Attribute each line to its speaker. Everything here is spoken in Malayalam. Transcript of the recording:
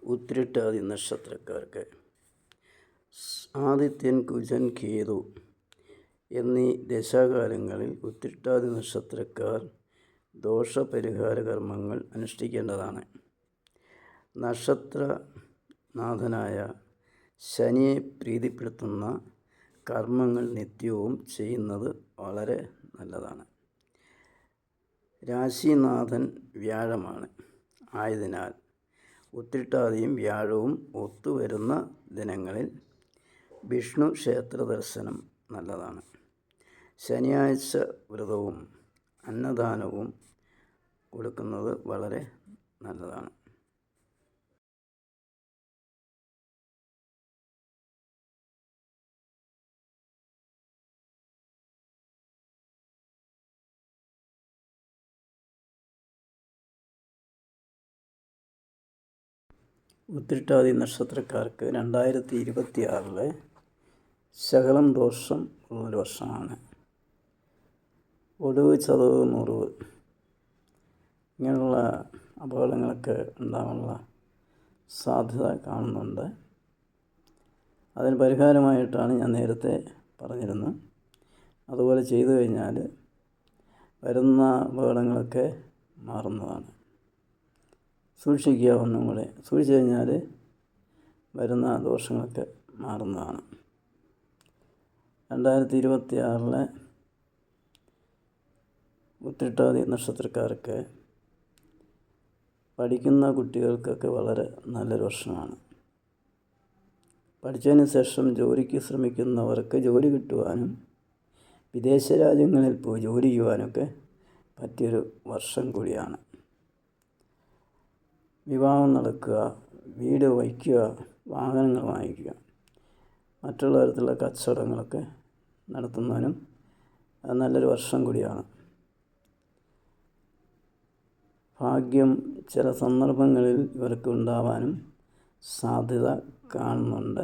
Speaker 1: ഉത്രട്ടാതി നക്ഷത്രക്കാർക്ക് ആദിത്യൻ, കുജൻ, കേതു എന്നീ ദശാകാലങ്ങളിൽ ഉത്രട്ടാതി നക്ഷത്രക്കാർ ദോഷപരിഹാര കർമ്മങ്ങൾ അനുഷ്ഠിക്കേണ്ടതാണ്. നക്ഷത്രനാഥനായ ശനിയെ പ്രീതിപ്പെടുത്തുന്ന കർമ്മങ്ങൾ നിത്യവും ചെയ്യുന്നത് വളരെ നല്ലതാണ്. രാശിനാഥൻ വ്യാഴമാണ്. ആയതിനാൽ ഉത്രട്ടാതിയും വ്യാഴവും ഒത്തുവരുന്ന ദിനങ്ങളിൽ വിഷ്ണു ക്ഷേത്ര ദർശനം നല്ലതാണ്. ശനിയാഴ്ച വ്രതവും അന്നദാനവും കൊടുക്കുന്നത് വളരെ നല്ലതാണ്. ഉത്രട്ടാതി നക്ഷത്രക്കാർക്ക് 2026 ശകലം ദോഷം ഉള്ളൊരു വർഷമാണ്. ഒടുവ്, ചതവ്, മുറിവ് ഇങ്ങനെയുള്ള അപകടങ്ങളൊക്കെ ഉണ്ടാകാനുള്ള സാധ്യത കാണുന്നുണ്ട്. അതിന് പരിഹാരമായിട്ടാണ് ഞാൻ നേരത്തെ പറഞ്ഞിരുന്നത്. അതുപോലെ ചെയ്തു കഴിഞ്ഞാൽ വരുന്ന അപകടങ്ങളൊക്കെ മാറുന്നതാണ്. സൂക്ഷിക്കുക, ഒന്നും കൂടെ സൂക്ഷിച്ചു കഴിഞ്ഞാൽ വരുന്ന ദോഷങ്ങളൊക്കെ മാറുന്നതാണ്. 2026 ഉത്രട്ടാതി നക്ഷത്രക്കാർക്ക് പഠിക്കുന്ന കുട്ടികൾക്കൊക്കെ വളരെ നല്ലൊരു വർഷമാണ്. പഠിച്ചതിന് ശേഷം ജോലിക്ക് ശ്രമിക്കുന്നവർക്ക് ജോലി കിട്ടുവാനും വിദേശ രാജ്യങ്ങളിൽ പോയി ജോലി ചെയ്യുവാനൊക്കെ പറ്റിയൊരു വർഷം കൂടിയാണ്. വിവാഹം നടക്കുക, വീട് വയ്ക്കുക, വാഹനങ്ങൾ വാങ്ങിക്കുക, മറ്റുള്ള തരത്തിലുള്ള കച്ചവടങ്ങളൊക്കെ നടത്തുന്നതിനും നല്ലൊരു വർഷം കൂടിയാണ്. ഭാഗ്യം ചില സന്ദർഭങ്ങളിൽ ഇവർക്ക് ഉണ്ടാവാനും സാധ്യത കാണുന്നുണ്ട്.